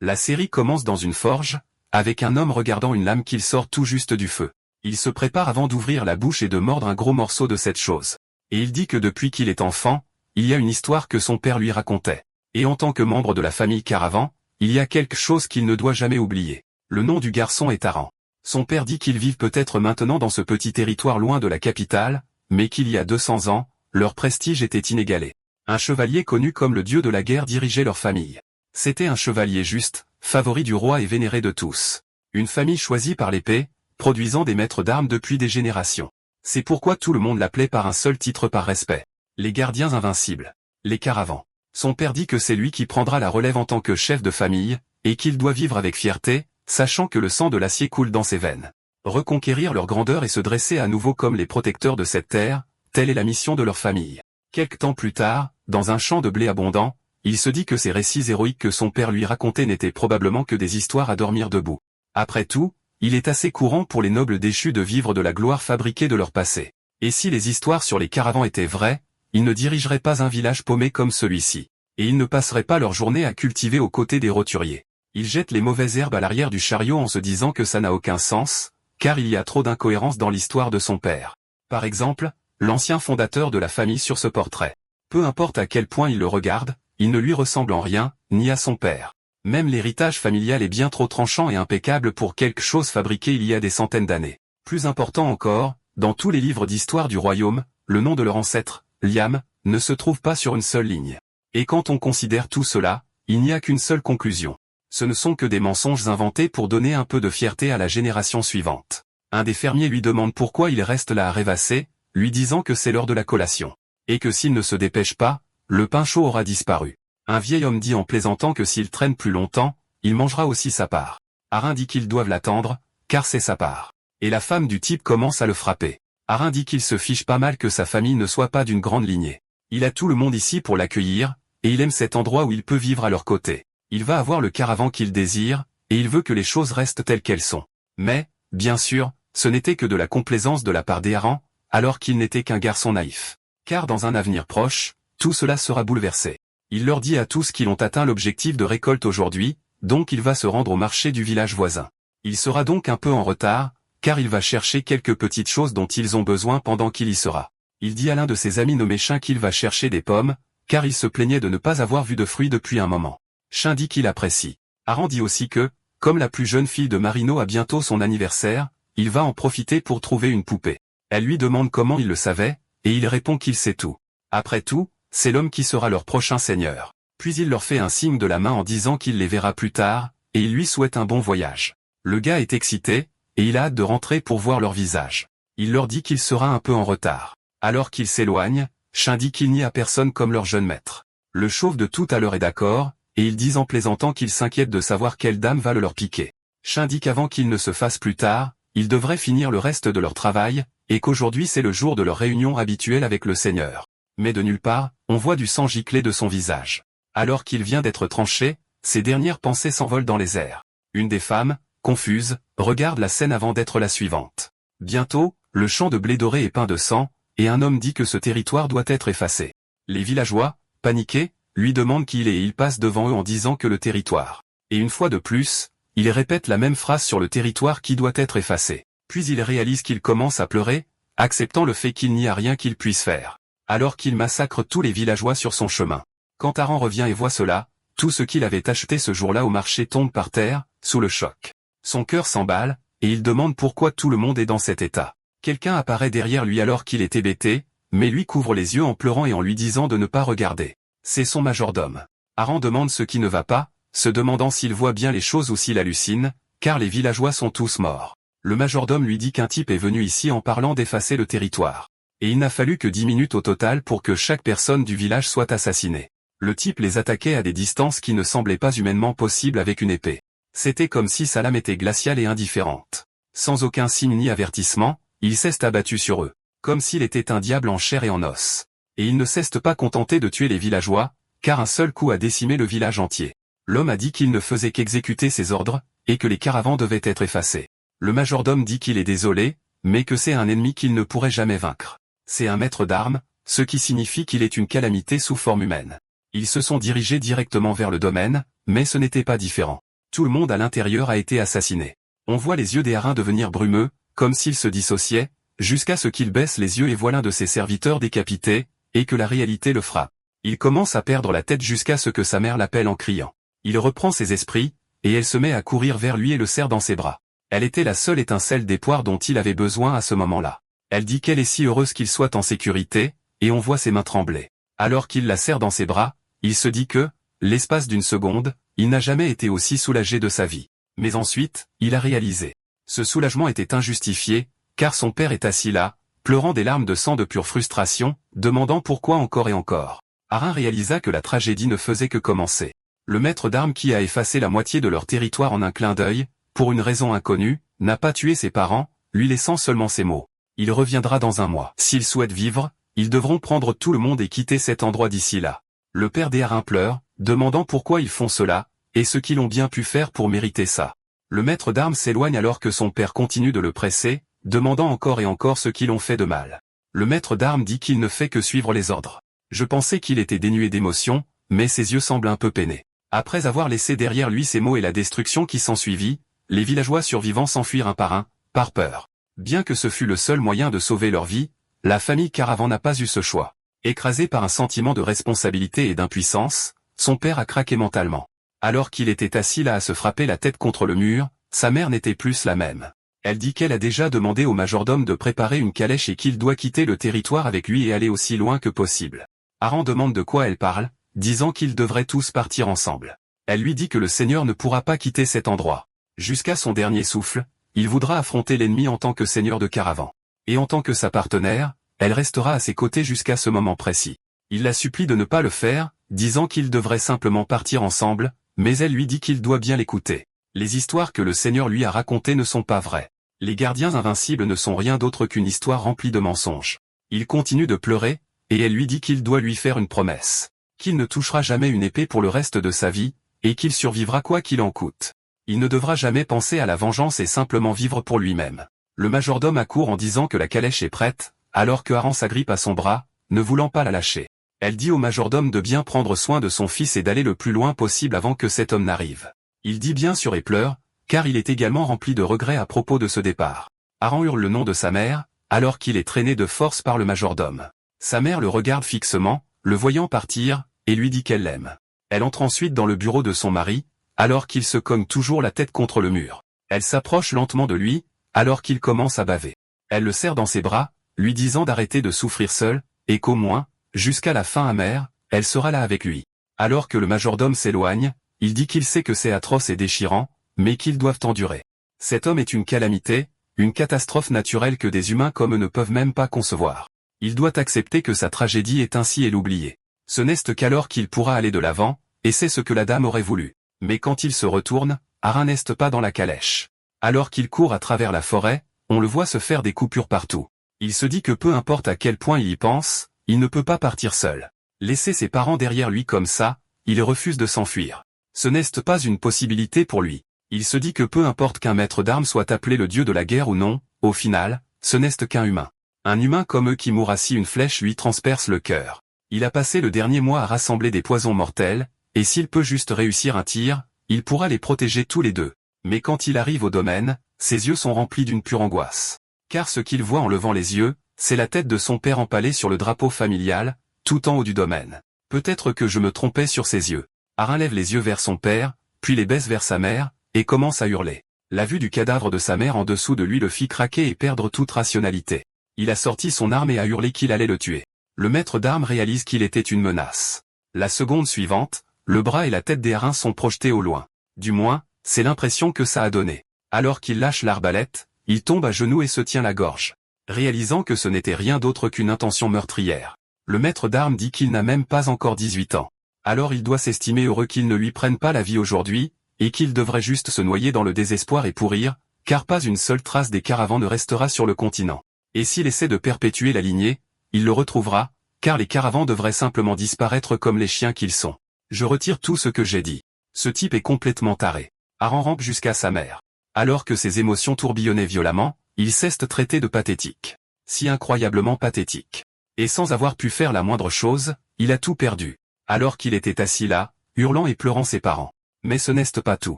La série commence dans une forge, avec un homme regardant une lame qu'il sort tout juste du feu. Il se prépare avant d'ouvrir la bouche et de mordre un gros morceau de cette chose. Et il dit que depuis qu'il est enfant, il y a une histoire que son père lui racontait. Et en tant que membre de la famille Caravan, il y a quelque chose qu'il ne doit jamais oublier. Le nom du garçon est Aran. Son père dit qu'ils vivent peut-être maintenant dans ce petit territoire loin de la capitale, mais qu'il y a 200 ans, leur prestige était inégalé. Un chevalier connu comme le dieu de la guerre dirigeait leur famille. C'était un chevalier juste, favori du roi et vénéré de tous. Une famille choisie par l'épée, produisant des maîtres d'armes depuis des générations. C'est pourquoi tout le monde l'appelait par un seul titre par respect. Les gardiens invincibles. Les Caravans. Son père dit que c'est lui qui prendra la relève en tant que chef de famille, et qu'il doit vivre avec fierté, sachant que le sang de l'acier coule dans ses veines. Reconquérir leur grandeur et se dresser à nouveau comme les protecteurs de cette terre, telle est la mission de leur famille. Quelque temps plus tard, dans un champ de blé abondant, il se dit que ces récits héroïques que son père lui racontait n'étaient probablement que des histoires à dormir debout. Après tout, il est assez courant pour les nobles déchus de vivre de la gloire fabriquée de leur passé. Et si les histoires sur les Caravans étaient vraies, ils ne dirigeraient pas un village paumé comme celui-ci. Et ils ne passeraient pas leur journée à cultiver aux côtés des roturiers. Ils jettent les mauvaises herbes à l'arrière du chariot en se disant que ça n'a aucun sens, car il y a trop d'incohérences dans l'histoire de son père. Par exemple, l'ancien fondateur de la famille sur ce portrait. Peu importe à quel point il le regarde, il ne lui ressemble en rien, ni à son père. Même l'héritage familial est bien trop tranchant et impeccable pour quelque chose fabriqué il y a des centaines d'années. Plus important encore, dans tous les livres d'histoire du royaume, le nom de leur ancêtre, Liam, ne se trouve pas sur une seule ligne. Et quand on considère tout cela, il n'y a qu'une seule conclusion. Ce ne sont que des mensonges inventés pour donner un peu de fierté à la génération suivante. Un des fermiers lui demande pourquoi il reste là à rêvasser, lui disant que c'est l'heure de la collation. Et que s'il ne se dépêche pas, le pain chaud aura disparu. Un vieil homme dit en plaisantant que s'il traîne plus longtemps, il mangera aussi sa part. Arin dit qu'ils doivent l'attendre, car c'est sa part. Et la femme du type commence à le frapper. Arin dit qu'il se fiche pas mal que sa famille ne soit pas d'une grande lignée. Il a tout le monde ici pour l'accueillir, et il aime cet endroit où il peut vivre à leur côté. Il va avoir le Caravan qu'il désire, et il veut que les choses restent telles qu'elles sont. Mais, bien sûr, ce n'était que de la complaisance de la part d'Aran, alors qu'il n'était qu'un garçon naïf. Car dans un avenir proche, tout cela sera bouleversé. Il leur dit à tous qu'ils ont atteint l'objectif de récolte aujourd'hui, donc il va se rendre au marché du village voisin. Il sera donc un peu en retard, car il va chercher quelques petites choses dont ils ont besoin pendant qu'il y sera. Il dit à l'un de ses amis nommé Chin qu'il va chercher des pommes, car il se plaignait de ne pas avoir vu de fruits depuis un moment. Chin dit qu'il apprécie. Aran dit aussi que, comme la plus jeune fille de Marino a bientôt son anniversaire, il va en profiter pour trouver une poupée. Elle lui demande comment il le savait, et il répond qu'il sait tout. Après tout, c'est l'homme qui sera leur prochain seigneur. Puis il leur fait un signe de la main en disant qu'il les verra plus tard, et il lui souhaite un bon voyage. Le gars est excité, et il a hâte de rentrer pour voir leur visage. Il leur dit qu'il sera un peu en retard. Alors qu'il s'éloigne, Chin dit qu'il n'y a personne comme leur jeune maître. Le chauve de tout à l'heure est d'accord, et ils disent en plaisantant qu'ils s'inquiètent de savoir quelle dame va le leur piquer. Chin dit qu'avant qu'il ne se fasse plus tard, ils devraient finir le reste de leur travail, et qu'aujourd'hui c'est le jour de leur réunion habituelle avec le seigneur. Mais de nulle part, on voit du sang gicler de son visage. Alors qu'il vient d'être tranché, ses dernières pensées s'envolent dans les airs. Une des femmes, confuse, regarde la scène avant d'être la suivante. Bientôt, le champ de blé doré est peint de sang, et un homme dit que ce territoire doit être effacé. Les villageois, paniqués, lui demandent qui il est et il passe devant eux en disant que le territoire. Et une fois de plus, il répète la même phrase sur le territoire qui doit être effacé. Puis il réalise qu'il commence à pleurer, acceptant le fait qu'il n'y a rien qu'il puisse faire. Alors qu'il massacre tous les villageois sur son chemin. Quand Aran revient et voit cela, tout ce qu'il avait acheté ce jour-là au marché tombe par terre, sous le choc. Son cœur s'emballe, et il demande pourquoi tout le monde est dans cet état. Quelqu'un apparaît derrière lui alors qu'il est hébété, mais lui couvre les yeux en pleurant et en lui disant de ne pas regarder. C'est son majordome. Aran demande ce qui ne va pas, se demandant s'il voit bien les choses ou s'il hallucine, car les villageois sont tous morts. Le majordome lui dit qu'un type est venu ici en parlant d'effacer le territoire. Et il n'a fallu que 10 minutes au total pour que chaque personne du village soit assassinée. Le type les attaquait à des distances qui ne semblaient pas humainement possibles avec une épée. C'était comme si sa lame était glaciale et indifférente. Sans aucun signe ni avertissement, il s'est abattu sur eux, comme s'il était un diable en chair et en os. Et il ne s'est pas contenté de tuer les villageois, car un seul coup a décimé le village entier. L'homme a dit qu'il ne faisait qu'exécuter ses ordres, et que les caravans devaient être effacés. Le majordome dit qu'il est désolé, mais que c'est un ennemi qu'il ne pourrait jamais vaincre. C'est un maître d'armes, ce qui signifie qu'il est une calamité sous forme humaine. Ils se sont dirigés directement vers le domaine, mais ce n'était pas différent. Tout le monde à l'intérieur a été assassiné. On voit les yeux des Harins devenir brumeux, comme s'ils se dissociaient, jusqu'à ce qu'il baisse les yeux et voit l'un de ses serviteurs décapité, et que la réalité le frappe. Il commence à perdre la tête jusqu'à ce que sa mère l'appelle en criant. Il reprend ses esprits, et elle se met à courir vers lui et le serre dans ses bras. Elle était la seule étincelle d'espoir dont il avait besoin à ce moment-là. Elle dit qu'elle est si heureuse qu'il soit en sécurité, et on voit ses mains trembler. Alors qu'il la serre dans ses bras, il se dit que, l'espace d'une seconde, il n'a jamais été aussi soulagé de sa vie. Mais ensuite, il a réalisé. Ce soulagement était injustifié, car son père est assis là, pleurant des larmes de sang de pure frustration, demandant pourquoi encore et encore. Harin réalisa que la tragédie ne faisait que commencer. Le maître d'armes qui a effacé la moitié de leur territoire en un clin d'œil, pour une raison inconnue, n'a pas tué ses parents, lui laissant seulement ces mots. Il reviendra dans un mois. S'ils souhaitent vivre, ils devront prendre tout le monde et quitter cet endroit d'ici là. Le père des Harins pleure, demandant pourquoi ils font cela, et ce qu'ils ont bien pu faire pour mériter ça. Le maître d'armes s'éloigne alors que son père continue de le presser, demandant encore et encore ce qu'ils ont fait de mal. Le maître d'armes dit qu'il ne fait que suivre les ordres. Je pensais qu'il était dénué d'émotion, mais ses yeux semblent un peu peinés. Après avoir laissé derrière lui ces mots et la destruction qui s'ensuivit, les villageois survivants s'enfuirent un, par peur. Bien que ce fût le seul moyen de sauver leur vie, la famille Caravan n'a pas eu ce choix. Écrasé par un sentiment de responsabilité et d'impuissance, son père a craqué mentalement. Alors qu'il était assis là à se frapper la tête contre le mur, sa mère n'était plus la même. Elle dit qu'elle a déjà demandé au majordome de préparer une calèche et qu'il doit quitter le territoire avec lui et aller aussi loin que possible. Haran demande de quoi elle parle, disant qu'ils devraient tous partir ensemble. Elle lui dit que le Seigneur ne pourra pas quitter cet endroit. Jusqu'à son dernier souffle, il voudra affronter l'ennemi en tant que seigneur de Caravan. Et en tant que sa partenaire, elle restera à ses côtés jusqu'à ce moment précis. Il la supplie de ne pas le faire, disant qu'ils devraient simplement partir ensemble, mais elle lui dit qu'il doit bien l'écouter. Les histoires que le Seigneur lui a racontées ne sont pas vraies. Les gardiens invincibles ne sont rien d'autre qu'une histoire remplie de mensonges. Il continue de pleurer, et elle lui dit qu'il doit lui faire une promesse. Qu'il ne touchera jamais une épée pour le reste de sa vie, et qu'il survivra quoi qu'il en coûte. Il ne devra jamais penser à la vengeance et simplement vivre pour lui-même. Le majordome accourt en disant que la calèche est prête, alors que Haran s'agrippe à son bras, ne voulant pas la lâcher. Elle dit au majordome de bien prendre soin de son fils et d'aller le plus loin possible avant que cet homme n'arrive. Il dit bien sûr et pleure, car il est également rempli de regrets à propos de ce départ. Haran hurle le nom de sa mère, alors qu'il est traîné de force par le majordome. Sa mère le regarde fixement, le voyant partir, et lui dit qu'elle l'aime. Elle entre ensuite dans le bureau de son mari, alors qu'il se cogne toujours la tête contre le mur. Elle s'approche lentement de lui, alors qu'il commence à baver. Elle le serre dans ses bras, lui disant d'arrêter de souffrir seul, et qu'au moins, jusqu'à la fin amère, elle sera là avec lui. Alors que le majordome s'éloigne, il dit qu'il sait que c'est atroce et déchirant, mais qu'ils doivent endurer. Cet homme est une calamité, une catastrophe naturelle que des humains comme eux ne peuvent même pas concevoir. Il doit accepter que sa tragédie est ainsi et l'oublier. Ce n'est qu'alors qu'il pourra aller de l'avant, et c'est ce que la dame aurait voulu. Mais quand il se retourne, Haran n'est pas dans la calèche. Alors qu'il court à travers la forêt, on le voit se faire des coupures partout. Il se dit que peu importe à quel point il y pense, il ne peut pas partir seul. Laisser ses parents derrière lui comme ça, il refuse de s'enfuir. Ce n'est pas une possibilité pour lui. Il se dit que peu importe qu'un maître d'armes soit appelé le dieu de la guerre ou non, au final, ce n'est qu'un humain. Un humain comme eux qui mourra si une flèche lui transperce le cœur. Il a passé le dernier mois à rassembler des poisons mortels, et s'il peut juste réussir un tir, il pourra les protéger tous les deux. Mais quand il arrive au domaine, ses yeux sont remplis d'une pure angoisse. Car ce qu'il voit en levant les yeux, c'est la tête de son père empalée sur le drapeau familial, tout en haut du domaine. Peut-être que je me trompais sur ses yeux. Haran lève les yeux vers son père, puis les baisse vers sa mère, et commence à hurler. La vue du cadavre de sa mère en dessous de lui le fit craquer et perdre toute rationalité. Il a sorti son arme et a hurlé qu'il allait le tuer. Le maître d'armes réalise qu'il était une menace. La seconde suivante, le bras et la tête des Harins sont projetés au loin. Du moins, c'est l'impression que ça a donné. Alors qu'il lâche l'arbalète, il tombe à genoux et se tient la gorge. Réalisant que ce n'était rien d'autre qu'une intention meurtrière. Le maître d'armes dit qu'il n'a même pas encore 18 ans. Alors il doit s'estimer heureux qu'ils ne lui prennent pas la vie aujourd'hui, et qu'il devrait juste se noyer dans le désespoir et pourrir, car pas une seule trace des caravans ne restera sur le continent. Et s'il essaie de perpétuer la lignée, il le retrouvera, car les caravans devraient simplement disparaître comme les chiens qu'ils sont. Je retire tout ce que j'ai dit. Ce type est complètement taré. Haran rampe jusqu'à sa mère. Alors que ses émotions tourbillonnaient violemment, il cesse de traiter de pathétique. Si incroyablement pathétique. Et sans avoir pu faire la moindre chose, il a tout perdu. Alors qu'il était assis là, hurlant et pleurant ses parents. Mais ce n'est pas tout.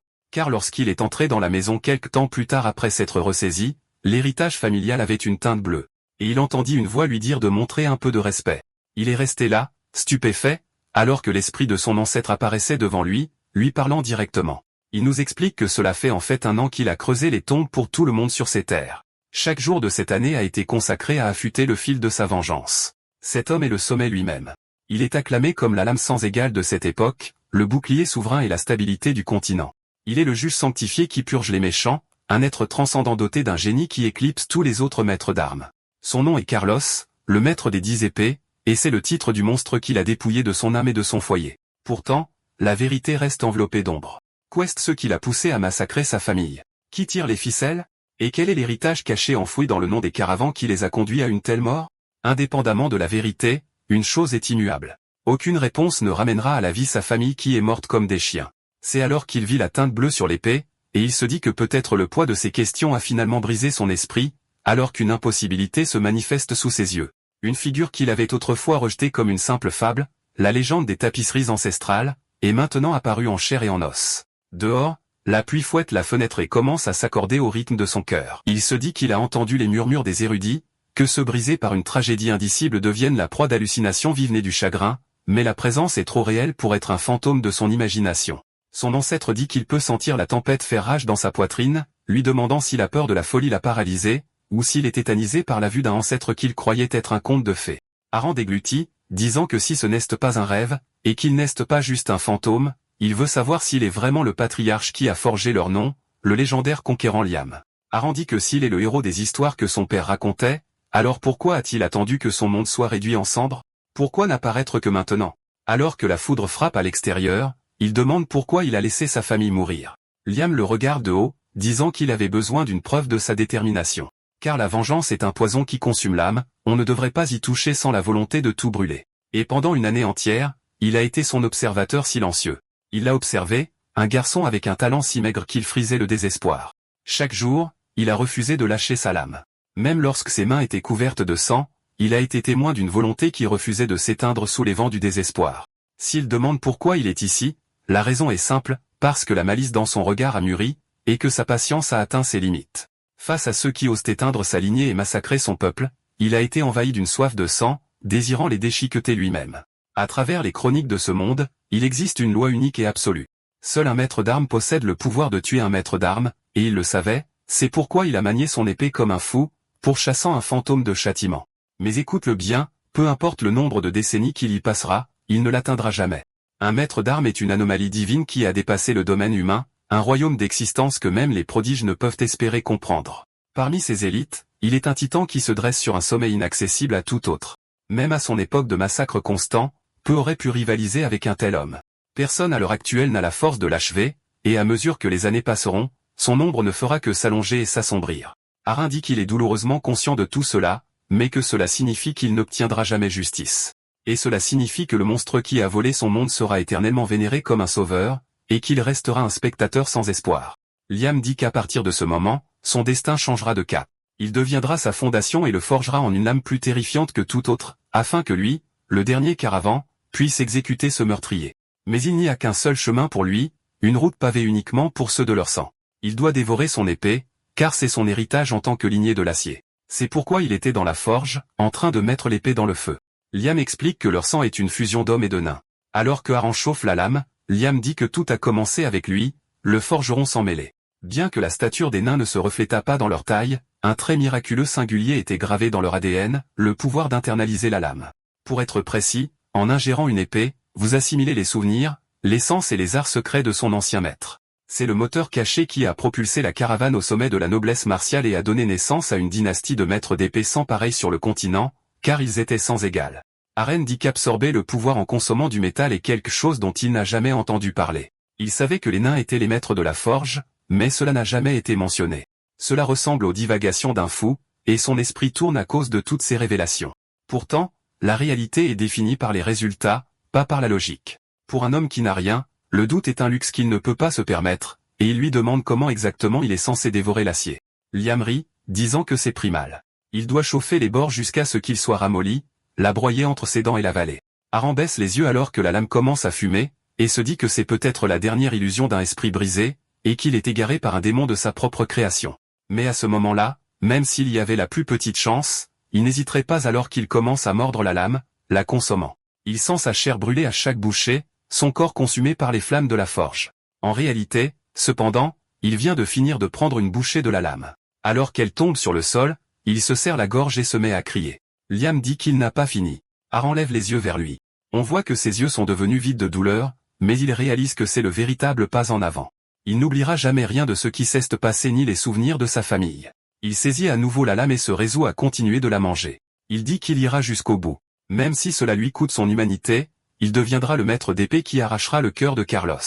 Car lorsqu'il est entré dans la maison quelque temps plus tard après s'être ressaisi, l'héritage familial avait une teinte bleue. Et il entendit une voix lui dire de montrer un peu de respect. Il est resté là, stupéfait, alors que l'esprit de son ancêtre apparaissait devant lui parlant directement. Il nous explique que cela fait en fait 1 an qu'il a creusé les tombes pour tout le monde sur ces terres. Chaque jour de cette année a été consacré à affûter le fil de sa vengeance. Cet homme est le sommet lui-même. Il est acclamé comme la lame sans égale de cette époque, le bouclier souverain et la stabilité du continent. Il est le juge sanctifié qui purge les méchants, un être transcendant doté d'un génie qui éclipse tous les autres maîtres d'armes. Son nom est Carlos, le maître des 10 épées, et c'est le titre du monstre qu'il a dépouillé de son âme et de son foyer. Pourtant, la vérité reste enveloppée d'ombre. Qu'est-ce ce qui l'a poussé à massacrer sa famille? Qui tire les ficelles? Et quel est l'héritage caché enfoui dans le nom des caravans qui les a conduits à une telle mort? Indépendamment de la vérité, une chose est immuable. Aucune réponse ne ramènera à la vie sa famille qui est morte comme des chiens. C'est alors qu'il vit la teinte bleue sur l'épée, et il se dit que peut-être le poids de ces questions a finalement brisé son esprit, alors qu'une impossibilité se manifeste sous ses yeux. Une figure qu'il avait autrefois rejetée comme une simple fable, la légende des tapisseries ancestrales, est maintenant apparue en chair et en os. Dehors, la pluie fouette la fenêtre et commence à s'accorder au rythme de son cœur. Il se dit qu'il a entendu les murmures des érudits, que ceux brisés par une tragédie indicible deviennent la proie d'hallucinations vives nées du chagrin, mais la présence est trop réelle pour être un fantôme de son imagination. Son ancêtre dit qu'il peut sentir la tempête faire rage dans sa poitrine, lui demandant si la peur de la folie l'a paralysé, ou s'il est tétanisé par la vue d'un ancêtre qu'il croyait être un conte de fées. Aran déglutit, disant que si ce n'est pas un rêve, et qu'il n'est pas juste un fantôme, il veut savoir s'il est vraiment le patriarche qui a forgé leur nom, le légendaire conquérant Liam. Aran dit que s'il est le héros des histoires que son père racontait, alors pourquoi a-t-il attendu que son monde soit réduit en cendres? Pourquoi n'apparaître que maintenant? Alors que la foudre frappe à l'extérieur, il demande pourquoi il a laissé sa famille mourir. Liam le regarde de haut, disant qu'il avait besoin d'une preuve de sa détermination. Car la vengeance est un poison qui consume l'âme, on ne devrait pas y toucher sans la volonté de tout brûler. Et pendant une année entière, il a été son observateur silencieux. Il l'a observé, un garçon avec un talent si maigre qu'il frisait le désespoir. Chaque jour, il a refusé de lâcher sa lame. Même lorsque ses mains étaient couvertes de sang, il a été témoin d'une volonté qui refusait de s'éteindre sous les vents du désespoir. S'il demande pourquoi il est ici, la raison est simple, parce que la malice dans son regard a mûri, et que sa patience a atteint ses limites. Face à ceux qui osent éteindre sa lignée et massacrer son peuple, il a été envahi d'une soif de sang, désirant les déchiqueter lui-même. À travers les chroniques de ce monde, il existe une loi unique et absolue. Seul un maître d'armes possède le pouvoir de tuer un maître d'armes, et il le savait, c'est pourquoi il a manié son épée comme un fou, pourchassant un fantôme de châtiment. Mais écoute-le bien, peu importe le nombre de décennies qu'il y passera, il ne l'atteindra jamais. Un maître d'armes est une anomalie divine qui a dépassé le domaine humain, un royaume d'existence que même les prodiges ne peuvent espérer comprendre. Parmi ces élites, il est un titan qui se dresse sur un sommet inaccessible à tout autre. Même à son époque de massacre constant, peu aurait pu rivaliser avec un tel homme. Personne à l'heure actuelle n'a la force de l'achever, et à mesure que les années passeront, son ombre ne fera que s'allonger et s'assombrir. Arin dit qu'il est douloureusement conscient de tout cela, mais que cela signifie qu'il n'obtiendra jamais justice. Et cela signifie que le monstre qui a volé son monde sera éternellement vénéré comme un sauveur, et qu'il restera un spectateur sans espoir. Liam dit qu'à partir de ce moment, son destin changera de cap. Il deviendra sa fondation et le forgera en une lame plus terrifiante que toute autre, afin que lui, le dernier caravan, puisse exécuter ce meurtrier. Mais il n'y a qu'un seul chemin pour lui, une route pavée uniquement pour ceux de leur sang. Il doit dévorer son épée, car c'est son héritage en tant que lignée de l'acier. C'est pourquoi il était dans la forge, en train de mettre l'épée dans le feu. Liam explique que leur sang est une fusion d'hommes et de nains. Alors que Aran chauffe la lame, Liam dit que tout a commencé avec lui, le forgeron sans mêler. Bien que la stature des nains ne se reflétât pas dans leur taille, un trait miraculeux singulier était gravé dans leur ADN, le pouvoir d'internaliser la lame. Pour être précis, en ingérant une épée, vous assimilez les souvenirs, l'essence et les arts secrets de son ancien maître. C'est le moteur caché qui a propulsé la caravane au sommet de la noblesse martiale et a donné naissance à une dynastie de maîtres d'épée sans pareil sur le continent, car ils étaient sans égal. Aren dit qu'absorber le pouvoir en consommant du métal est quelque chose dont il n'a jamais entendu parler. Il savait que les nains étaient les maîtres de la forge, mais cela n'a jamais été mentionné. Cela ressemble aux divagations d'un fou, et son esprit tourne à cause de toutes ces révélations. Pourtant, la réalité est définie par les résultats, pas par la logique. Pour un homme qui n'a rien, le doute est un luxe qu'il ne peut pas se permettre, et il lui demande comment exactement il est censé dévorer l'acier. Liam rit, disant que c'est primal. Il doit chauffer les bords jusqu'à ce qu'ils soient ramollis, la broyer entre ses dents et l'avaler. Aran baisse les yeux alors que la lame commence à fumer, et se dit que c'est peut-être la dernière illusion d'un esprit brisé, et qu'il est égaré par un démon de sa propre création. Mais à ce moment-là, même s'il y avait la plus petite chance, il n'hésiterait pas alors qu'il commence à mordre la lame, la consommant. Il sent sa chair brûler à chaque bouchée, son corps consumé par les flammes de la forge. En réalité, cependant, il vient de finir de prendre une bouchée de la lame. Alors qu'elle tombe sur le sol, il se serre la gorge et se met à crier. Liam dit qu'il n'a pas fini. Aaron lève les yeux vers lui. On voit que ses yeux sont devenus vides de douleur, mais il réalise que c'est le véritable pas en avant. Il n'oubliera jamais rien de ce qui s'est passé ni les souvenirs de sa famille. Il saisit à nouveau la lame et se résout à continuer de la manger. Il dit qu'il ira jusqu'au bout. Même si cela lui coûte son humanité, il deviendra le maître d'épée qui arrachera le cœur de Carlos.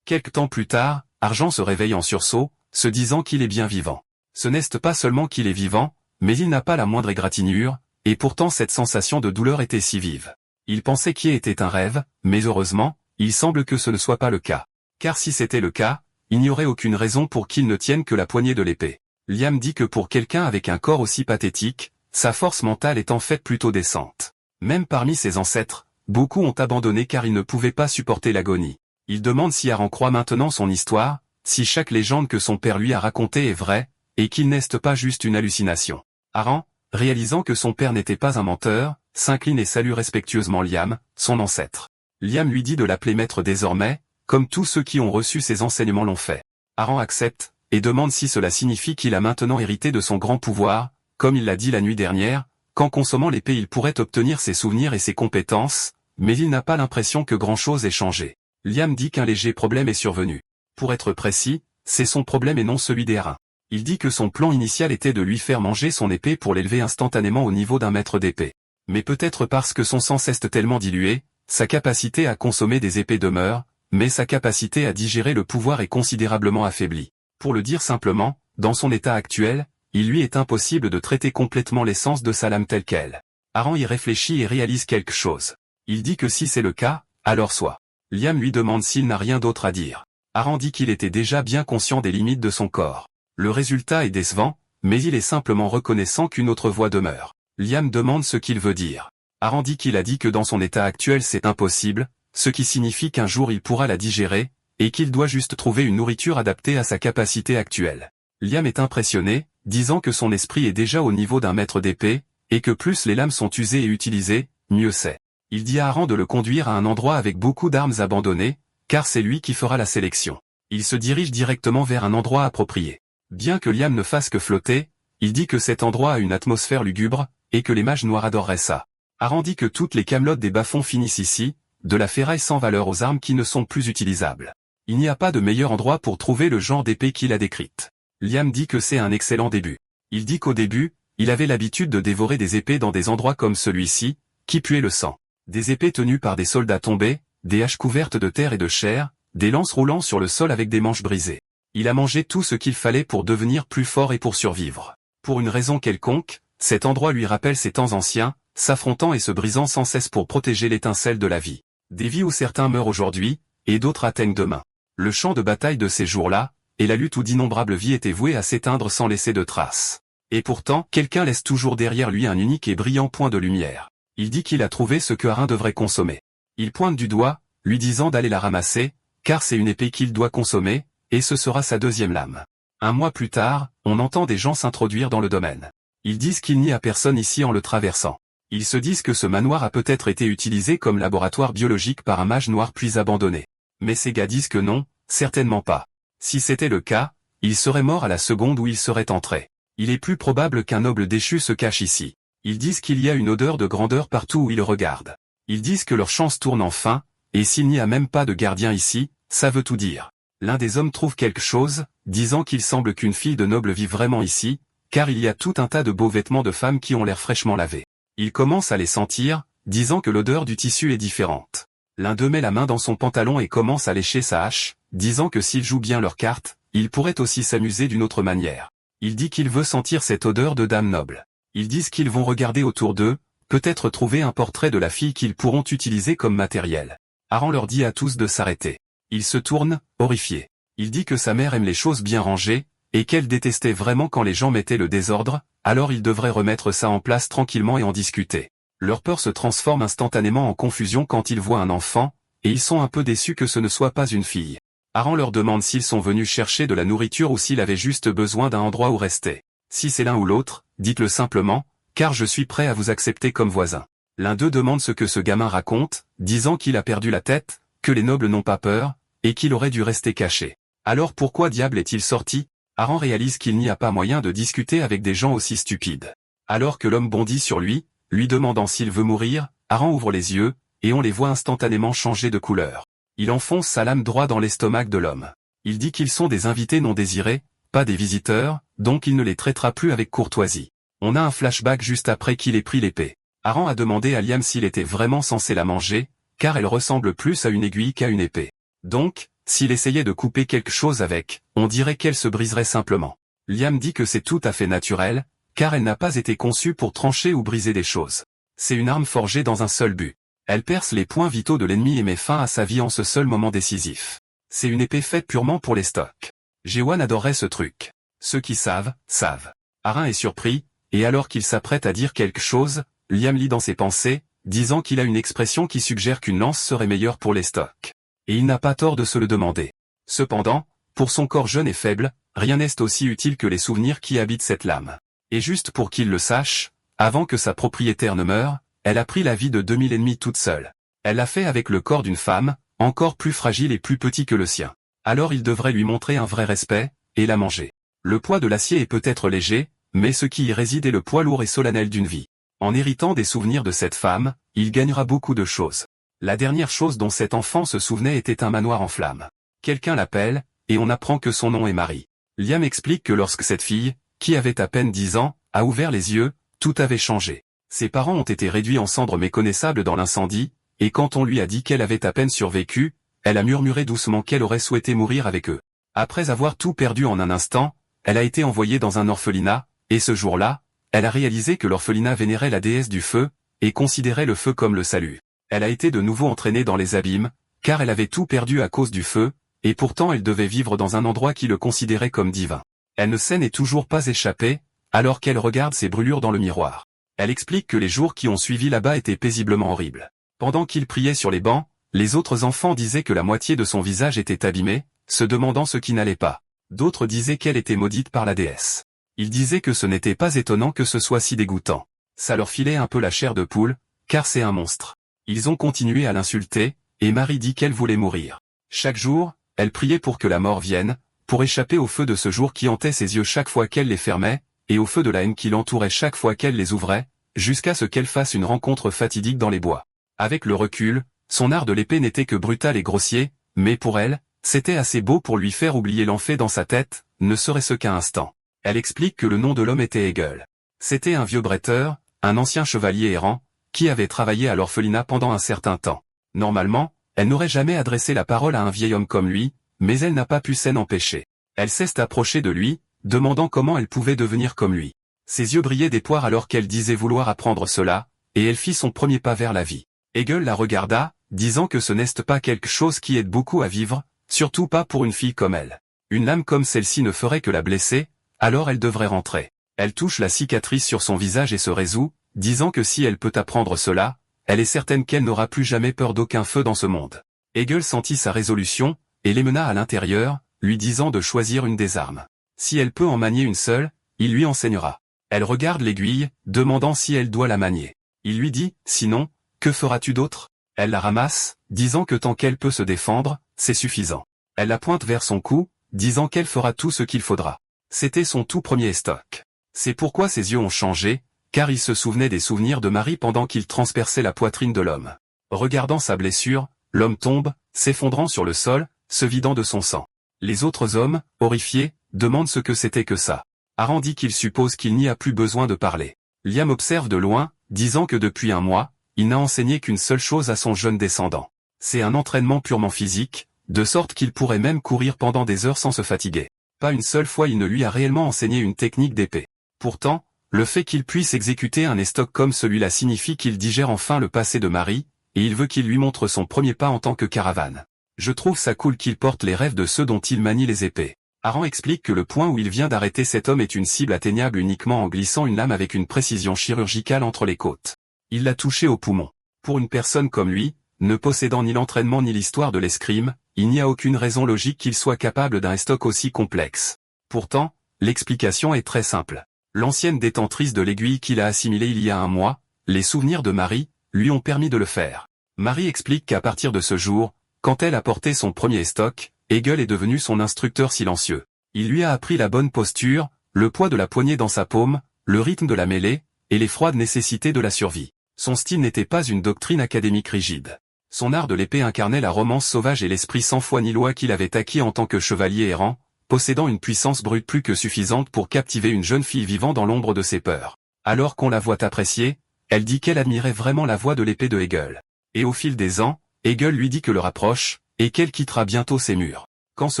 Quelque temps plus tard, Argent se réveille en sursaut, se disant qu'il est bien vivant. Ce n'est pas seulement qu'il est vivant, mais il n'a pas la moindre égratignure, et pourtant cette sensation de douleur était si vive. Il pensait qu'il était un rêve, mais heureusement, il semble que ce ne soit pas le cas. Car si c'était le cas, il n'y aurait aucune raison pour qu'il ne tienne que la poignée de l'épée. Liam dit que pour quelqu'un avec un corps aussi pathétique, sa force mentale est en fait plutôt décente. Même parmi ses ancêtres, beaucoup ont abandonné car ils ne pouvaient pas supporter l'agonie. Il demande si Aaron croit maintenant son histoire, si chaque légende que son père lui a racontée est vraie, et qu'il n'est pas juste une hallucination. Aaron, réalisant que son père n'était pas un menteur, s'incline et salue respectueusement Liam, son ancêtre. Liam lui dit de l'appeler maître désormais, comme tous ceux qui ont reçu ses enseignements l'ont fait. Aaron accepte, et demande si cela signifie qu'il a maintenant hérité de son grand pouvoir, comme il l'a dit la nuit dernière, qu'en consommant l'épée il pourrait obtenir ses souvenirs et ses compétences, mais il n'a pas l'impression que grand-chose ait changé. Liam dit qu'un léger problème est survenu. Pour être précis, c'est son problème et non celui d'Aaron. Il dit que son plan initial était de lui faire manger son épée pour l'élever instantanément au niveau d'un maître d'épée. Mais peut-être parce que son sang s'est tellement dilué, sa capacité à consommer des épées demeure, mais sa capacité à digérer le pouvoir est considérablement affaiblie. Pour le dire simplement, dans son état actuel, il lui est impossible de traiter complètement l'essence de sa lame telle qu'elle. Aaron y réfléchit et réalise quelque chose. Il dit que si c'est le cas, alors soit. Liam lui demande s'il n'a rien d'autre à dire. Aaron dit qu'il était déjà bien conscient des limites de son corps. Le résultat est décevant, mais il est simplement reconnaissant qu'une autre voie demeure. Liam demande ce qu'il veut dire. Aaron dit qu'il a dit que dans son état actuel c'est impossible, ce qui signifie qu'un jour il pourra la digérer, et qu'il doit juste trouver une nourriture adaptée à sa capacité actuelle. Liam est impressionné, disant que son esprit est déjà au niveau d'un maître d'épée, et que plus les lames sont usées et utilisées, mieux c'est. Il dit à Aaron de le conduire à un endroit avec beaucoup d'armes abandonnées, car c'est lui qui fera la sélection. Il se dirige directement vers un endroit approprié. Bien que Liam ne fasse que flotter, il dit que cet endroit a une atmosphère lugubre, et que les mages noirs adoreraient ça. Aaron dit que toutes les camelotes des bas-fonds finissent ici, de la ferraille sans valeur aux armes qui ne sont plus utilisables. Il n'y a pas de meilleur endroit pour trouver le genre d'épée qu'il a décrite. Liam dit que c'est un excellent début. Il dit qu'au début, il avait l'habitude de dévorer des épées dans des endroits comme celui-ci, qui puaient le sang. Des épées tenues par des soldats tombés, des haches couvertes de terre et de chair, des lances roulant sur le sol avec des manches brisées. Il a mangé tout ce qu'il fallait pour devenir plus fort et pour survivre. Pour une raison quelconque, cet endroit lui rappelle ses temps anciens, s'affrontant et se brisant sans cesse pour protéger l'étincelle de la vie. Des vies où certains meurent aujourd'hui, et d'autres atteignent demain. Le champ de bataille de ces jours-là, et la lutte où d'innombrables vies étaient vouées à s'éteindre sans laisser de traces. Et pourtant, quelqu'un laisse toujours derrière lui un unique et brillant point de lumière. Il dit qu'il a trouvé ce que Aaron devrait consommer. Il pointe du doigt, lui disant d'aller la ramasser, car c'est une épée qu'il doit consommer, et ce sera sa deuxième lame. Un mois plus tard, on entend des gens s'introduire dans le domaine. Ils disent qu'il n'y a personne ici en le traversant. Ils se disent que ce manoir a peut-être été utilisé comme laboratoire biologique par un mage noir puis abandonné. Mais ces gars disent que non, certainement pas. Si c'était le cas, il serait mort à la seconde où il serait entré. Il est plus probable qu'un noble déchu se cache ici. Ils disent qu'il y a une odeur de grandeur partout où ils regardent. Ils disent que leur chance tourne enfin, et s'il n'y a même pas de gardien ici, ça veut tout dire. L'un des hommes trouve quelque chose, disant qu'il semble qu'une fille de noble vive vraiment ici, car il y a tout un tas de beaux vêtements de femmes qui ont l'air fraîchement lavés. Il commence à les sentir, disant que l'odeur du tissu est différente. L'un d'eux met la main dans son pantalon et commence à lécher sa hache, disant que s'ils jouent bien leur carte, ils pourraient aussi s'amuser d'une autre manière. Il dit qu'il veut sentir cette odeur de dame noble. Ils disent qu'ils vont regarder autour d'eux, peut-être trouver un portrait de la fille qu'ils pourront utiliser comme matériel. Aaron leur dit à tous de s'arrêter. Il se tourne, horrifié. Il dit que sa mère aime les choses bien rangées, et qu'elle détestait vraiment quand les gens mettaient le désordre, alors ils devraient remettre ça en place tranquillement et en discuter. Leur peur se transforme instantanément en confusion quand ils voient un enfant, et ils sont un peu déçus que ce ne soit pas une fille. Aran leur demande s'ils sont venus chercher de la nourriture ou s'il avait juste besoin d'un endroit où rester. Si c'est l'un ou l'autre, dites-le simplement, car je suis prêt à vous accepter comme voisin. L'un d'eux demande ce que ce gamin raconte, disant qu'il a perdu la tête, que les nobles n'ont pas peur, et qu'il aurait dû rester caché. Alors pourquoi diable est-il sorti? Aran réalise qu'il n'y a pas moyen de discuter avec des gens aussi stupides. Alors que l'homme bondit sur lui demandant s'il veut mourir, Aran ouvre les yeux, et on les voit instantanément changer de couleur. Il enfonce sa lame droit dans l'estomac de l'homme. Il dit qu'ils sont des invités non désirés, pas des visiteurs, donc il ne les traitera plus avec courtoisie. On a un flashback juste après qu'il ait pris l'épée. Aran a demandé à Liam s'il était vraiment censé la manger, car elle ressemble plus à une aiguille qu'à une épée. Donc, s'il essayait de couper quelque chose avec, on dirait qu'elle se briserait simplement. Liam dit que c'est tout à fait naturel, car elle n'a pas été conçue pour trancher ou briser des choses. C'est une arme forgée dans un seul but. Elle perce les points vitaux de l'ennemi et met fin à sa vie en ce seul moment décisif. C'est une épée faite purement pour les stocks. Jewan adorerait ce truc. Ceux qui savent, savent. Aran est surpris, et alors qu'il s'apprête à dire quelque chose, Liam lit dans ses pensées, disant qu'il a une expression qui suggère qu'une lance serait meilleure pour les stocks. Et il n'a pas tort de se le demander. Cependant, pour son corps jeune et faible, rien n'est aussi utile que les souvenirs qui habitent cette lame. Et juste pour qu'il le sache, avant que sa propriétaire ne meure, elle a pris la vie de 2000 ennemis toute seule. Elle l'a fait avec le corps d'une femme, encore plus fragile et plus petit que le sien. Alors il devrait lui montrer un vrai respect, et la manger. Le poids de l'acier est peut-être léger, mais ce qui y réside est le poids lourd et solennel d'une vie. En héritant des souvenirs de cette femme, il gagnera beaucoup de choses. La dernière chose dont cet enfant se souvenait était un manoir en flammes. Quelqu'un l'appelle, et on apprend que son nom est Marie. Liam explique que lorsque cette fille, qui avait à peine 10 ans, a ouvert les yeux, tout avait changé. Ses parents ont été réduits en cendres méconnaissables dans l'incendie, et quand on lui a dit qu'elle avait à peine survécu, elle a murmuré doucement qu'elle aurait souhaité mourir avec eux. Après avoir tout perdu en un instant, elle a été envoyée dans un orphelinat, et ce jour-là, elle a réalisé que l'orphelinat vénérait la déesse du feu, et considérait le feu comme le salut. Elle a été de nouveau entraînée dans les abîmes, car elle avait tout perdu à cause du feu, et pourtant elle devait vivre dans un endroit qui le considérait comme divin. Elle ne s'en est toujours pas échappée, alors qu'elle regarde ses brûlures dans le miroir. Elle explique que les jours qui ont suivi là-bas étaient paisiblement horribles. Pendant qu'il priait sur les bancs, les autres enfants disaient que la moitié de son visage était abîmée, se demandant ce qui n'allait pas. D'autres disaient qu'elle était maudite par la déesse. Ils disaient que ce n'était pas étonnant que ce soit si dégoûtant. Ça leur filait un peu la chair de poule, car c'est un monstre. Ils ont continué à l'insulter, et Marie dit qu'elle voulait mourir. Chaque jour, elle priait pour que la mort vienne, pour échapper au feu de ce jour qui hantait ses yeux chaque fois qu'elle les fermait, et au feu de la haine qui l'entourait chaque fois qu'elle les ouvrait, jusqu'à ce qu'elle fasse une rencontre fatidique dans les bois. Avec le recul, son art de l'épée n'était que brutal et grossier, mais pour elle, c'était assez beau pour lui faire oublier l'enfer dans sa tête, ne serait-ce qu'un instant. Elle explique que le nom de l'homme était Hegel. C'était un vieux bretteur, un ancien chevalier errant, qui avait travaillé à l'orphelinat pendant un certain temps. Normalement, elle n'aurait jamais adressé la parole à un vieil homme comme lui, mais elle n'a pas pu s'en empêcher. Elle s'est approchée de lui, demandant comment elle pouvait devenir comme lui. Ses yeux brillaient d'espoir alors qu'elle disait vouloir apprendre cela, et elle fit son premier pas vers la vie. Hegel la regarda, disant que ce n'est pas quelque chose qui aide beaucoup à vivre, surtout pas pour une fille comme elle. Une lame comme celle-ci ne ferait que la blesser, alors elle devrait rentrer. Elle touche la cicatrice sur son visage et se résout, disant que si elle peut apprendre cela, elle est certaine qu'elle n'aura plus jamais peur d'aucun feu dans ce monde. Hegel sentit sa résolution, et les mena à l'intérieur, lui disant de choisir une des armes. Si elle peut en manier une seule, il lui enseignera. Elle regarde l'aiguille, demandant si elle doit la manier. Il lui dit, sinon, que feras-tu d'autre? Elle la ramasse, disant que tant qu'elle peut se défendre, c'est suffisant. Elle la pointe vers son cou, disant qu'elle fera tout ce qu'il faudra. C'était son tout premier stock. C'est pourquoi ses yeux ont changé, car il se souvenait des souvenirs de Marie pendant qu'il transperçait la poitrine de l'homme. Regardant sa blessure, l'homme tombe, s'effondrant sur le sol, se vidant de son sang. Les autres hommes, horrifiés, demandent ce que c'était que ça. Aran dit qu'il suppose qu'il n'y a plus besoin de parler. Liam observe de loin, disant que depuis un mois, il n'a enseigné qu'une seule chose à son jeune descendant. C'est un entraînement purement physique, de sorte qu'il pourrait même courir pendant des heures sans se fatiguer. Pas une seule fois il ne lui a réellement enseigné une technique d'épée. Pourtant, le fait qu'il puisse exécuter un estoc comme celui-là signifie qu'il digère enfin le passé de Marie, et il veut qu'il lui montre son premier pas en tant que caravane. Je trouve ça cool qu'il porte les rêves de ceux dont il manie les épées. Aran explique que le point où il vient d'arrêter cet homme est une cible atteignable uniquement en glissant une lame avec une précision chirurgicale entre les côtes. Il l'a touché au poumon. Pour une personne comme lui, ne possédant ni l'entraînement ni l'histoire de l'escrime, il n'y a aucune raison logique qu'il soit capable d'un stock aussi complexe. Pourtant, l'explication est très simple. L'ancienne détentrice de l'aiguille qu'il a assimilée il y a un mois, les souvenirs de Marie, lui ont permis de le faire. Marie explique qu'à partir de ce jour, quand elle a porté son premier stock, Hegel est devenu son instructeur silencieux. Il lui a appris la bonne posture, le poids de la poignée dans sa paume, le rythme de la mêlée, et les froides nécessités de la survie. Son style n'était pas une doctrine académique rigide. Son art de l'épée incarnait la romance sauvage et l'esprit sans foi ni loi qu'il avait acquis en tant que chevalier errant, possédant une puissance brute plus que suffisante pour captiver une jeune fille vivant dans l'ombre de ses peurs. Alors qu'on la voit apprécier, elle dit qu'elle admirait vraiment la voix de l'épée de Hegel. Et au fil des ans, Hegel lui dit que le rapproche, et qu'elle quittera bientôt ses murs. Quand ce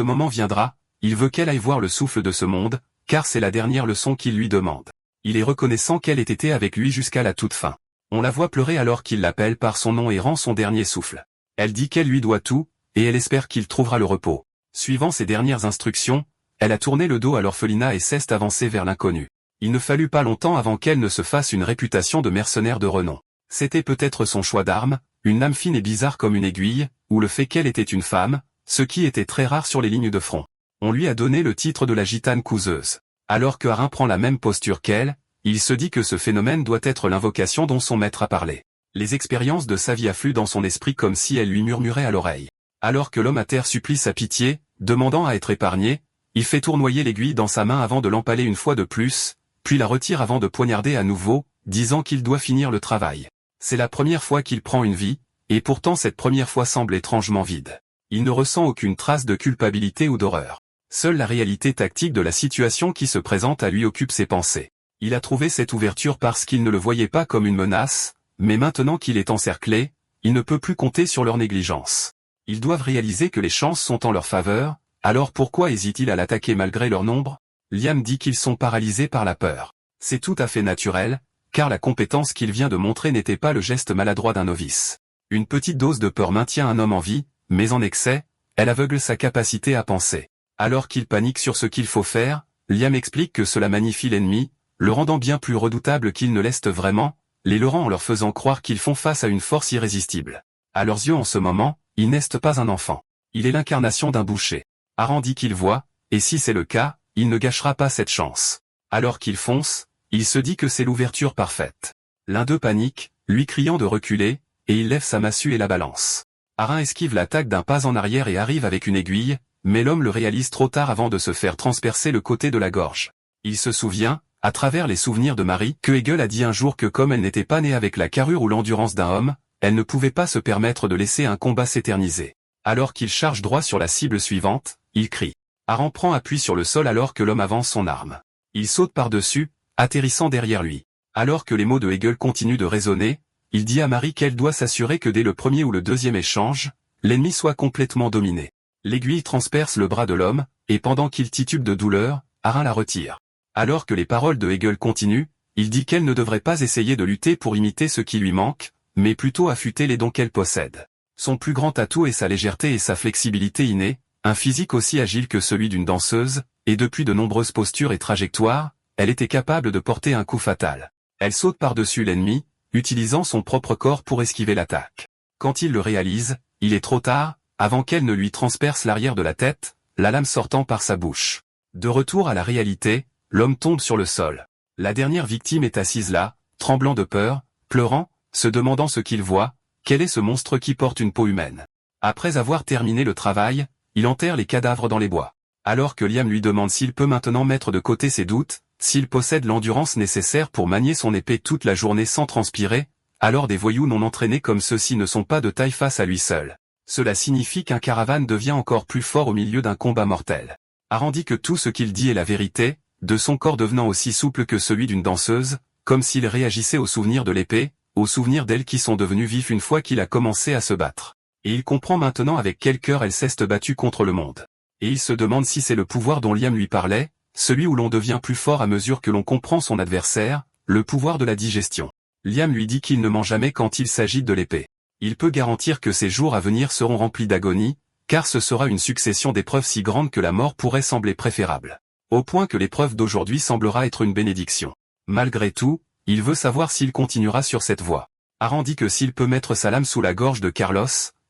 moment viendra, il veut qu'elle aille voir le souffle de ce monde, car c'est la dernière leçon qu'il lui demande. Il est reconnaissant qu'elle ait été avec lui jusqu'à la toute fin. On la voit pleurer alors qu'il l'appelle par son nom et rend son dernier souffle. Elle dit qu'elle lui doit tout, et elle espère qu'il trouvera le repos. Suivant ses dernières instructions, elle a tourné le dos à l'orphelinat et s'est avancée vers l'inconnu. Il ne fallut pas longtemps avant qu'elle ne se fasse une réputation de mercenaire de renom. C'était peut-être son choix d'arme, une lame fine et bizarre comme une aiguille, ou le fait qu'elle était une femme, ce qui était très rare sur les lignes de front. On lui a donné le titre de la gitane couseuse. Alors que Harin prend la même posture qu'elle, il se dit que ce phénomène doit être l'invocation dont son maître a parlé. Les expériences de sa vie affluent dans son esprit comme si elles lui murmuraient à l'oreille. Alors que l'homme à terre supplie sa pitié, demandant à être épargné, il fait tournoyer l'aiguille dans sa main avant de l'empaler une fois de plus, puis la retire avant de poignarder à nouveau, disant qu'il doit finir le travail. C'est la première fois qu'il prend une vie, et pourtant cette première fois semble étrangement vide. Il ne ressent aucune trace de culpabilité ou d'horreur. Seule la réalité tactique de la situation qui se présente à lui occupe ses pensées. Il a trouvé cette ouverture parce qu'il ne le voyait pas comme une menace, mais maintenant qu'il est encerclé, il ne peut plus compter sur leur négligence. Ils doivent réaliser que les chances sont en leur faveur, alors pourquoi hésite-t-il à l'attaquer malgré leur nombre? Liam dit qu'ils sont paralysés par la peur. C'est tout à fait naturel, car la compétence qu'il vient de montrer n'était pas le geste maladroit d'un novice. Une petite dose de peur maintient un homme en vie, mais en excès, elle aveugle sa capacité à penser. Alors qu'il panique sur ce qu'il faut faire, Liam explique que cela magnifie l'ennemi, le rendant bien plus redoutable qu'il ne l'est vraiment, les leurrant en leur faisant croire qu'ils font face à une force irrésistible. À leurs yeux en ce moment, il n'est pas un enfant. Il est l'incarnation d'un boucher. Haran dit qu'il voit, et si c'est le cas, il ne gâchera pas cette chance. Alors qu'il fonce, il se dit que c'est l'ouverture parfaite. L'un d'eux panique, lui criant de reculer, et il lève sa massue et la balance. Haran esquive l'attaque d'un pas en arrière et arrive avec une aiguille, mais l'homme le réalise trop tard avant de se faire transpercer le côté de la gorge. Il se souvient, à travers les souvenirs de Marie, que Hegel a dit un jour que comme elle n'était pas née avec la carrure ou l'endurance d'un homme, elle ne pouvait pas se permettre de laisser un combat s'éterniser. Alors qu'il charge droit sur la cible suivante, il crie. Haran prend appui sur le sol alors que l'homme avance son arme. Il saute par-dessus, atterrissant derrière lui. Alors que les mots de Hegel continuent de résonner, il dit à Marie qu'elle doit s'assurer que dès le premier ou le deuxième échange, l'ennemi soit complètement dominé. L'aiguille transperce le bras de l'homme, et pendant qu'il titube de douleur, Harin la retire. Alors que les paroles de Hegel continuent, il dit qu'elle ne devrait pas essayer de lutter pour imiter ce qui lui manque, mais plutôt affûter les dons qu'elle possède. Son plus grand atout est sa légèreté et sa flexibilité innée, un physique aussi agile que celui d'une danseuse, et depuis de nombreuses postures et trajectoires, elle était capable de porter un coup fatal. Elle saute par-dessus l'ennemi, utilisant son propre corps pour esquiver l'attaque. Quand il le réalise, il est trop tard, avant qu'elle ne lui transperce l'arrière de la tête, la lame sortant par sa bouche. De retour à la réalité, l'homme tombe sur le sol. La dernière victime est assise là, tremblant de peur, pleurant, se demandant ce qu'il voit, quel est ce monstre qui porte une peau humaine. Après avoir terminé le travail, il enterre les cadavres dans les bois. Alors que Liam lui demande s'il peut maintenant mettre de côté ses doutes, s'il possède l'endurance nécessaire pour manier son épée toute la journée sans transpirer, alors des voyous non entraînés comme ceux-ci ne sont pas de taille face à lui seul. Cela signifie qu'un caravane devient encore plus fort au milieu d'un combat mortel. Haran dit que tout ce qu'il dit est la vérité, de son corps devenant aussi souple que celui d'une danseuse, comme s'il réagissait aux souvenirs de l'épée, aux souvenirs d'elle qui sont devenus vifs une fois qu'il a commencé à se battre. Et il comprend maintenant avec quel cœur elle s'est battue contre le monde. Et il se demande si c'est le pouvoir dont Liam lui parlait, celui où l'on devient plus fort à mesure que l'on comprend son adversaire, le pouvoir de la digestion. Liam lui dit qu'il ne ment jamais quand il s'agit de l'épée. Il peut garantir que ses jours à venir seront remplis d'agonie, car ce sera une succession d'épreuves si grandes que la mort pourrait sembler préférable. Au point que l'épreuve d'aujourd'hui semblera être une bénédiction. Malgré tout, il veut savoir s'il continuera sur cette voie. Haran dit que s'il peut mettre sa lame sous la gorge de Carlos,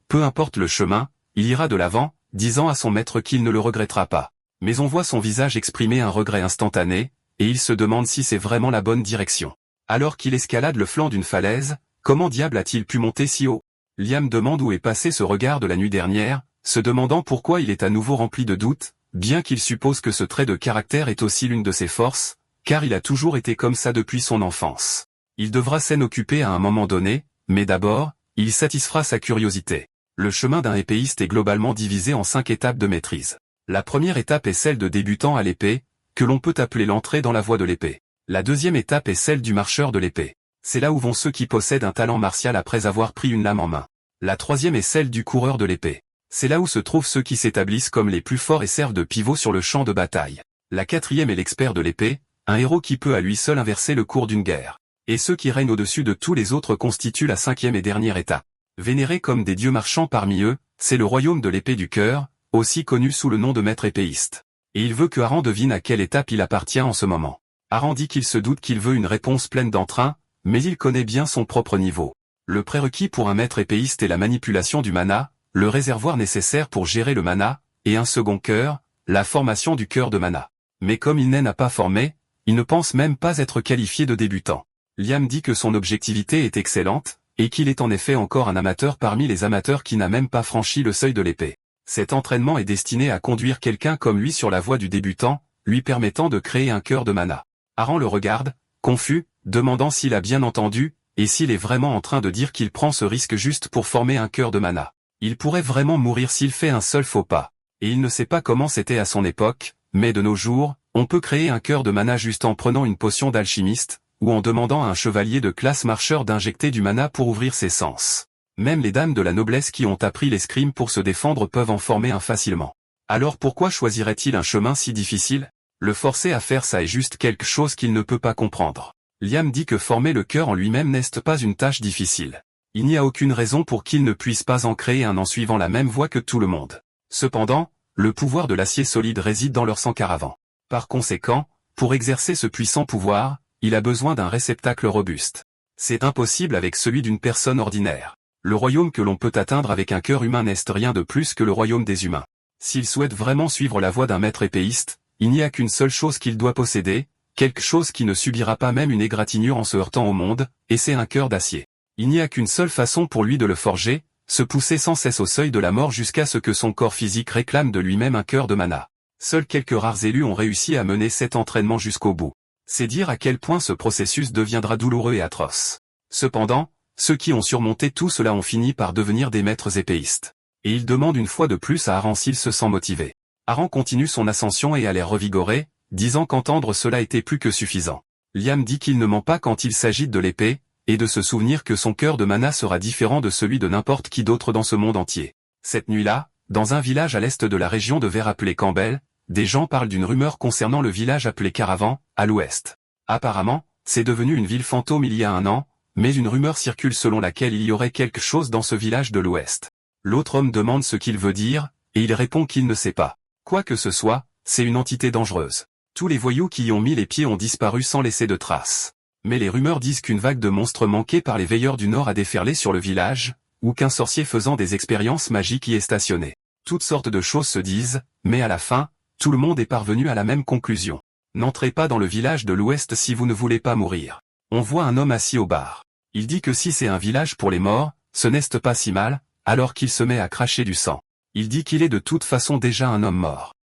peu importe le chemin, il ira de l'avant, disant à son maître qu'il ne le regrettera pas. Mais on voit son visage exprimer un regret instantané, et il se demande si c'est vraiment la bonne direction. Alors qu'il escalade le flanc d'une falaise, comment diable a-t-il pu monter si haut? Liam demande où est passé ce regard de la nuit dernière, se demandant pourquoi il est à nouveau rempli de doutes, bien qu'il suppose que ce trait de caractère est aussi l'une de ses forces, car il a toujours été comme ça depuis son enfance. Il devra s'en occuper à un moment donné, mais d'abord, il satisfera sa curiosité. Le chemin d'un épéiste est globalement divisé en 5 étapes de maîtrise. La première étape est celle de débutant à l'épée, que l'on peut appeler l'entrée dans la voie de l'épée. La deuxième étape est celle du marcheur de l'épée. C'est là où vont ceux qui possèdent un talent martial après avoir pris une lame en main. La troisième est celle du coureur de l'épée. C'est là où se trouvent ceux qui s'établissent comme les plus forts et servent de pivot sur le champ de bataille. La quatrième est l'expert de l'épée, un héros qui peut à lui seul inverser le cours d'une guerre. Et ceux qui règnent au-dessus de tous les autres constituent la cinquième et dernière étape. Vénérés comme des dieux marchands parmi eux, c'est le royaume de l'épée du cœur, aussi connu sous le nom de maître épéiste. Et il veut que Aran devine à quelle étape il appartient en ce moment. Aran dit qu'il se doute qu'il veut une réponse pleine d'entrain, mais il connaît bien son propre niveau. Le prérequis pour un maître épéiste est la manipulation du mana, le réservoir nécessaire pour gérer le mana, et un second cœur, la formation du cœur de mana. Mais comme il n'a pas formé, il ne pense même pas être qualifié de débutant. Liam dit que son objectivité est excellente, et qu'il est en effet encore un amateur parmi les amateurs qui n'a même pas franchi le seuil de l'épée. Cet entraînement est destiné à conduire quelqu'un comme lui sur la voie du débutant, lui permettant de créer un cœur de mana. Aran le regarde, confus, demandant s'il a bien entendu, et s'il est vraiment en train de dire qu'il prend ce risque juste pour former un cœur de mana. Il pourrait vraiment mourir s'il fait un seul faux pas. Et il ne sait pas comment c'était à son époque, mais de nos jours, on peut créer un cœur de mana juste en prenant une potion d'alchimiste, ou en demandant à un chevalier de classe marcheur d'injecter du mana pour ouvrir ses sens. Même les dames de la noblesse qui ont appris l'escrime pour se défendre peuvent en former un facilement. Alors pourquoi choisirait-il un chemin si difficile? Le forcer à faire ça est juste quelque chose qu'il ne peut pas comprendre. Liam dit que former le cœur en lui-même n'est pas une tâche difficile. Il n'y a aucune raison pour qu'il ne puisse pas en créer un en suivant la même voie que tout le monde. Cependant, le pouvoir de l'acier solide réside dans leur sang caravant. Par conséquent, pour exercer ce puissant pouvoir, il a besoin d'un réceptacle robuste. C'est impossible avec celui d'une personne ordinaire. Le royaume que l'on peut atteindre avec un cœur humain n'est rien de plus que le royaume des humains. S'il souhaite vraiment suivre la voie d'un maître épéiste, il n'y a qu'une seule chose qu'il doit posséder, quelque chose qui ne subira pas même une égratignure en se heurtant au monde, et c'est un cœur d'acier. Il n'y a qu'une seule façon pour lui de le forger, se pousser sans cesse au seuil de la mort jusqu'à ce que son corps physique réclame de lui-même un cœur de mana. Seuls quelques rares élus ont réussi à mener cet entraînement jusqu'au bout. C'est dire à quel point ce processus deviendra douloureux et atroce. Cependant, ceux qui ont surmonté tout cela ont fini par devenir des maîtres épéistes. Et il demande une fois de plus à Aran s'il se sent motivé. Aran continue son ascension et a l'air revigoré, disant qu'entendre cela était plus que suffisant. Liam dit qu'il ne ment pas quand il s'agit de l'épée, et de se souvenir que son cœur de mana sera différent de celui de n'importe qui d'autre dans ce monde entier. Cette nuit-là, dans un village à l'est de la région de Ver appelé Campbell, des gens parlent d'une rumeur concernant le village appelé Caravan, à l'ouest. Apparemment, c'est devenu une ville fantôme il y a un an, mais une rumeur circule selon laquelle il y aurait quelque chose dans ce village de l'ouest. L'autre homme demande ce qu'il veut dire, et il répond qu'il ne sait pas. Quoi que ce soit, c'est une entité dangereuse. Tous les voyous qui y ont mis les pieds ont disparu sans laisser de traces. Mais les rumeurs disent qu'une vague de monstres manqués par les veilleurs du Nord a déferlé sur le village, ou qu'un sorcier faisant des expériences magiques y est stationné. Toutes sortes de choses se disent, mais à la fin, tout le monde est parvenu à la même conclusion. N'entrez pas dans le village de l'Ouest si vous ne voulez pas mourir. On voit un homme assis au bar. Il dit que si c'est un village pour les morts, ce n'est pas si mal, alors qu'il se met à cracher du sang. Il dit qu'il est de toute façon déjà un homme mort.